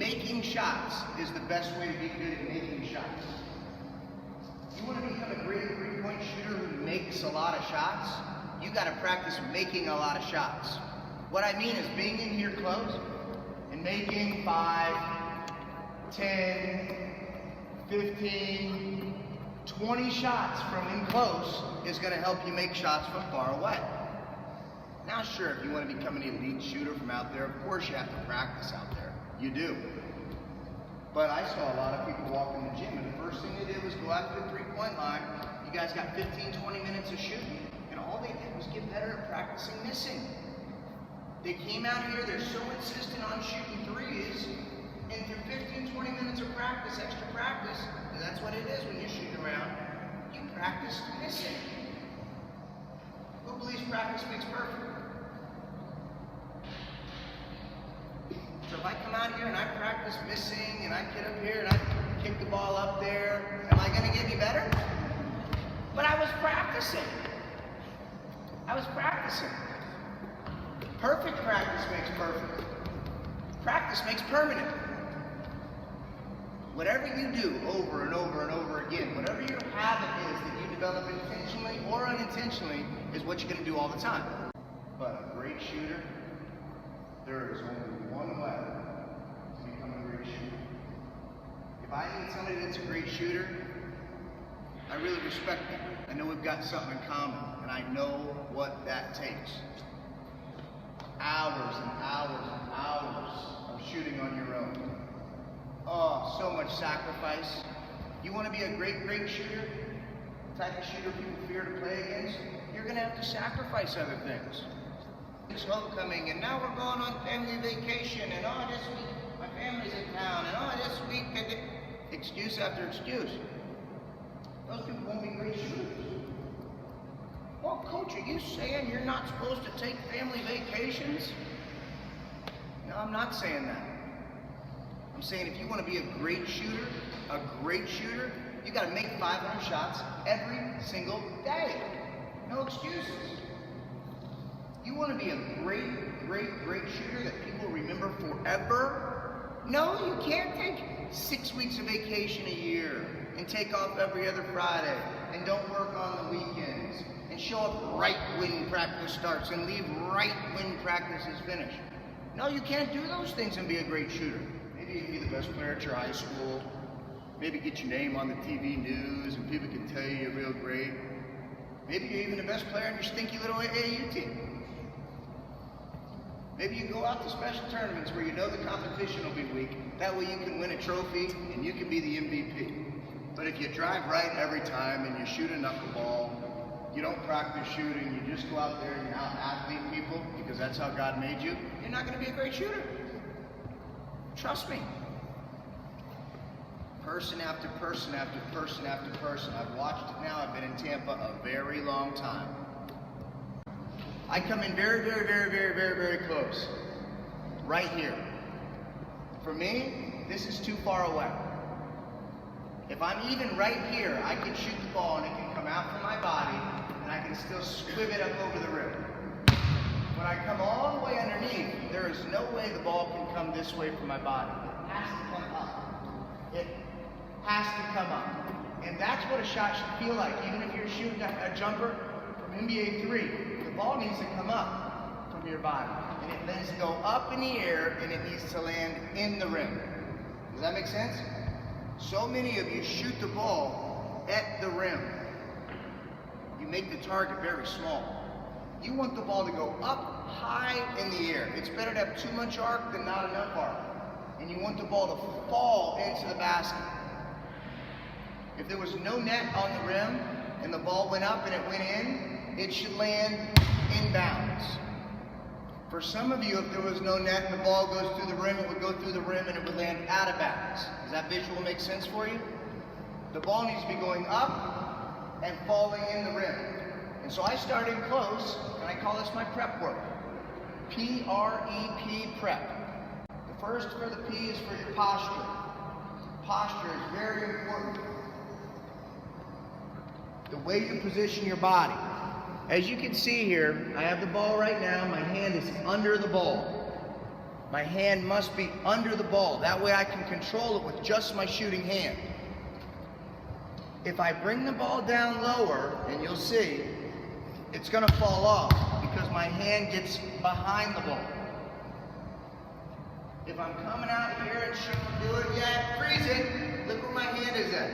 Making shots is the best way to be good at making shots. You want to become a great three-point shooter who makes a lot of shots? You got to practice making a lot of shots. What I mean is being in here close and making 5, 10, 15, 20 shots from in close is going to help you make shots from far away. Now sure, if you want to become an elite shooter from out there, of course you have to practice out there. You do. But I saw a lot of people walk in the gym and the first thing they did was go out to the three-point line. You guys got 15, 20 minutes of shooting, and all they did was get better at practicing missing. They came out here, they're so insistent on shooting threes, and through 15, 20 minutes of practice, extra practice, and that's what it is when you're shooting around, you practice missing. Who believes practice makes perfect? So if I come out here and I practice missing, and I get up here and I kick the ball up there, am I going to get any better? But I was practicing. Perfect practice makes perfect. Practice makes permanent. Whatever you do over and over and over again, whatever your habit is that you develop intentionally or unintentionally, is what you're going to do all the time. But a great shooter, there is only one way to become a great shooter. If I need somebody that's a great shooter, I really respect them. I know we've got something in common, and I know what that takes. Hours and hours and hours of shooting on your own. Oh, so much sacrifice. You want to be a great shooter? The type of shooter people fear to play against? You're going to have to sacrifice other things. It's homecoming, and now we're going on family vacation, and oh, this week my family's in town, and oh, this week, excuse after excuse. Those people won't be great shooters. Well, coach, are you saying you're not supposed to take family vacations? No, I'm not saying that. I'm saying if you want to be a great shooter, you got to make 500 shots every single day. No excuses. You want to be a great shooter that people remember forever? No, you can't take 6 weeks of vacation a year and take off every other Friday and don't work on the weekends and show up right when practice starts and leave right when practice is finished. No, you can't do those things and be a great shooter. Maybe you can be the best player at your high school. Maybe get your name on the TV news and people can tell you you're real great. Maybe you're even the best player in your stinky little AAU team. Maybe you go out to special tournaments where you know the competition will be weak. That way you can win a trophy and you can be the MVP. But if you drive right every time and you shoot a knuckleball, you don't practice shooting, you just go out there and you out-athlete people because that's how God made you, you're not going to be a great shooter. Trust me. Person after person after person after person. I've watched it now. I've been in Tampa a very long time. I come in very close. Right here. For me, this is too far away. If I'm even right here, I can shoot the ball and it can come out from my body and I can still squib it up over the rim. When I come all the way underneath, there is no way the ball can come this way from my body. It has to come up. It has to come up. And that's what a shot should feel like. Even if you're shooting a jumper from NBA 3, the ball needs to come up from your body. And it needs to go up in the air and it needs to land in the rim. Does that make sense? So many of you shoot the ball at the rim. You make the target very small. You want the ball to go up high in the air. It's better to have too much arc than not enough arc. And you want the ball to fall into the basket. If there was no net on the rim and the ball went up and it went in, it should land inbounds. For some of you, if there was no net and the ball goes through the rim, it would go through the rim and it would land out of bounds. Does that visual make sense for you? The ball needs to be going up and falling in the rim. And so I start in close, and I call this my prep work. P-R-E-P, prep. The first for the P is for your posture. Posture is very important. The way you position your body. As you can see here, I have the ball right now, my hand is under the ball. My hand must be under the ball. That way I can control it with just my shooting hand. If I bring the ball down lower, and you'll see, it's gonna fall off because my hand gets behind the ball. If I'm coming out here and shouldn't do it yet, freeze it. Look where my hand is at.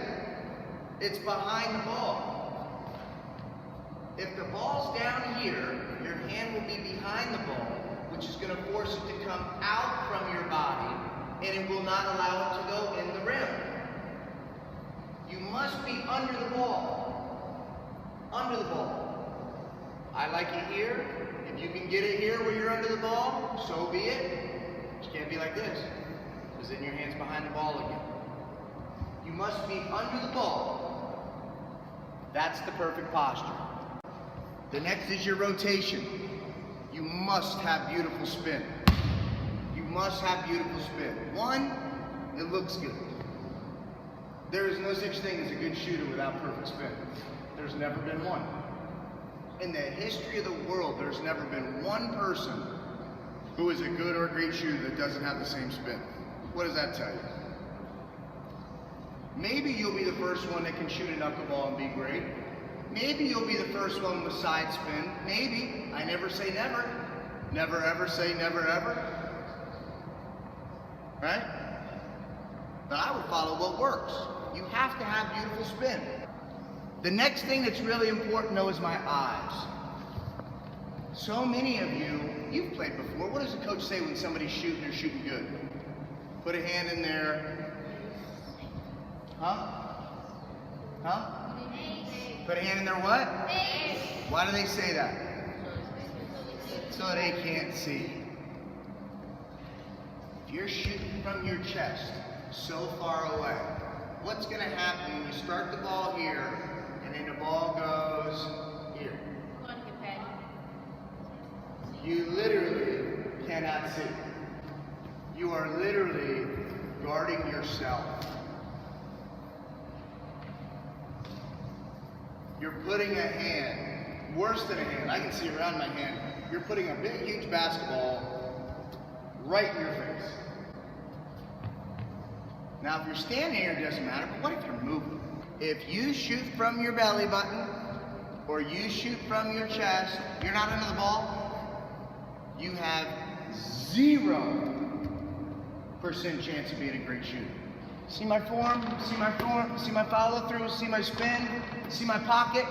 It's behind the ball. If the ball's down here, your hand will be behind the ball, which is going to force it to come out from your body, and it will not allow it to go in the rim. You must be under the ball. Under the ball. I like it here. If you can get it here where you're under the ball, so be it. You can't be like this, because then your hand's behind the ball again. You must be under the ball. That's the perfect posture. The next is your rotation. You must have beautiful spin. You must have beautiful spin. One, it looks good. There is no such thing as a good shooter without perfect spin. There's never been one. In the history of the world, there's never been one person who is a good or great shooter that doesn't have the same spin. What does that tell you? Maybe you'll be the first one that can shoot a knuckleball and be great. Maybe you'll be the first one with side spin. Maybe. I never say never. Never ever say never ever. Right? But I would follow what works. You have to have beautiful spin. The next thing that's really important though is my eyes. So many of you, you've played before. What does the coach say when somebody's shooting, they're shooting good? Put a hand in there. Huh? Huh? Put a hand in there what? Why do they say that? So they can't see. If you're shooting from your chest so far away, what's going to happen when you start the ball here and then the ball goes here? You literally cannot see. You are literally guarding yourself. You're putting a hand, worse than a hand, I can see around my hand, you're putting a big, huge basketball right in your face. Now, if you're standing here, it doesn't matter, but what if you're moving? If you shoot from your belly button, or you shoot from your chest, you're not under the ball, you have 0% chance of being a great shooter. See my form, see my follow through, see my spin, see my pocket.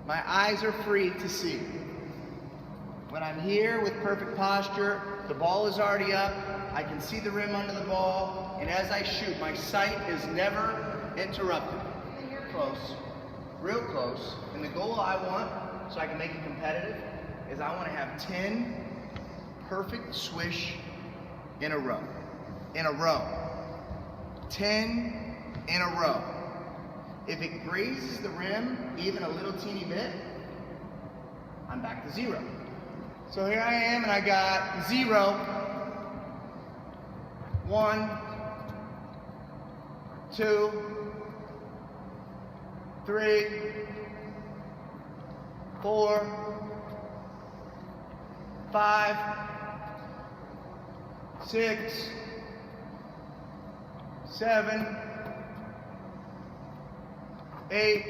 My eyes are free to see. When I'm here with perfect posture, the ball is already up, I can see the rim under the ball, and as I shoot, my sight is never interrupted. Close, real close, and the goal I want, so I can make it competitive, is I want to have 10 perfect swish in a row. 10 in a row. If it grazes the rim even a little teeny bit, I'm back to 0. So here I am and I got 0, 1, 2, 3, 4, 5, 6, 7, 8,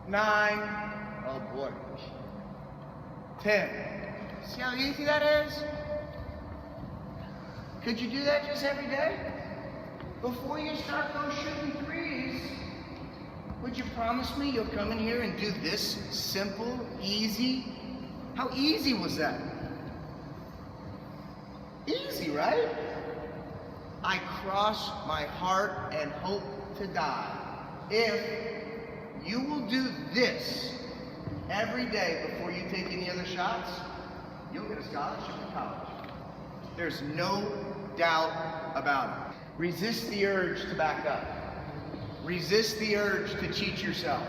9, oh boy, 10. See how easy that is? Could you do that just every day? Before you start those shooting threes, would you promise me you'll come in here and do this simple, easy? How easy was that? Easy, right? I cross my heart and hope to die. If you will do this every day before you take any other shots, you'll get a scholarship in college. There's no doubt about it. Resist the urge to back up. Resist the urge to cheat yourself.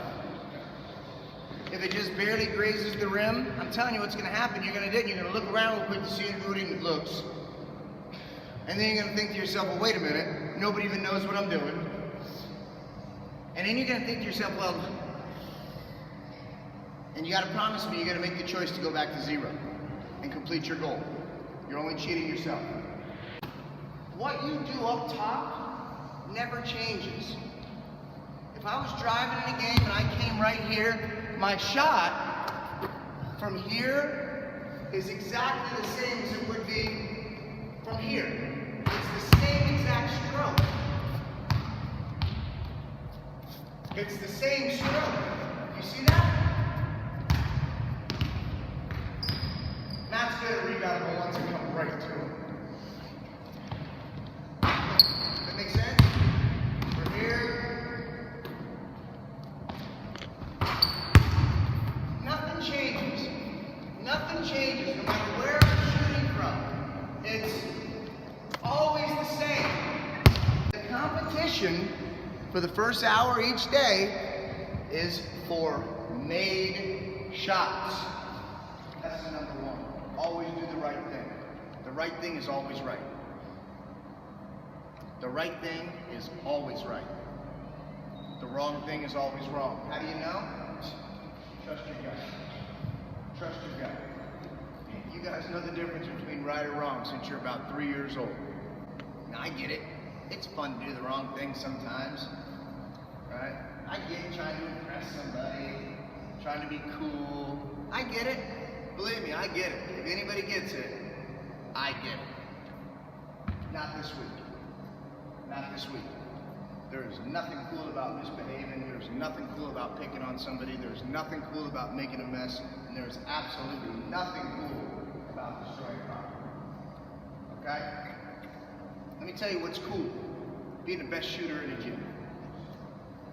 If it just barely grazes the rim, I'm telling you what's going to happen. You're going to do it. You're going to look around real quick to see how it looks. And then you're going to think to yourself, well, wait a minute. Nobody even knows what I'm doing. And then you're going to think to yourself, well, and you got to promise me you're going to make the choice to go back to 0. and complete your goal. You're only cheating yourself. What you do up top never changes. If I was driving in a game and I came right here, my shot from here is exactly the same as it would be from here. It's the same exact stroke. It's the same stroke. You see that? Matt's good at rebounding, but once it comes right to him. That make sense? From here. Nothing changes. Nothing changes no matter where I'm shooting from. It's always the same. The competition for the first hour each day is for made shots. That's the number one. Always do the right thing. The right thing is always right. The right thing is always right. The wrong thing is always wrong. How do you know? Trust your gut. Trust your gut. You guys know the difference between right or wrong since you're about 3 years old. Now, I get it. It's fun to do the wrong thing sometimes, right? I get trying to impress somebody, trying to be cool. I get it. Believe me, I get it. If anybody gets it, I get it. Not this week. Not this week. There is nothing cool about misbehaving. There's nothing cool about picking on somebody. There's nothing cool about making a mess. And there's absolutely nothing cool about destroying property. Okay? Let me tell you what's cool. Being the best shooter in a gym.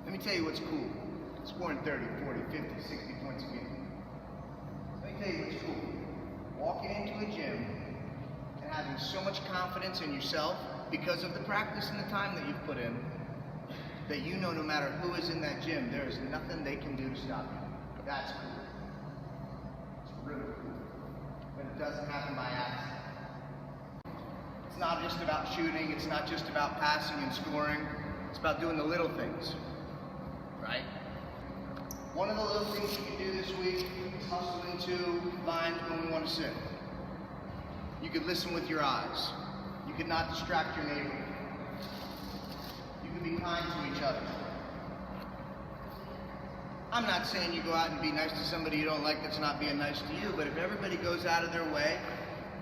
Let me tell you what's cool. Scoring 30, 40, 50, 60 points a game. Let me tell you what's cool. Walking into a gym and having so much confidence in yourself because of the practice and the time that you've put in, that you know no matter who is in that gym, there is nothing they can do to stop you. That's cool. It's really cool. But it doesn't happen by accident. It's not just about shooting, it's not just about passing and scoring, it's about doing the little things, right? One of the little things you can do this week is hustle into lines when we want to sit. You could listen with your eyes. You could not distract your neighbor. You could be kind to each other. I'm not saying you go out and be nice to somebody you don't like that's not being nice to you, but if everybody goes out of their way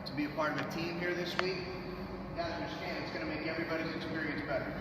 to be a part of a team here this week, you gotta understand it's gonna make everybody's experience better.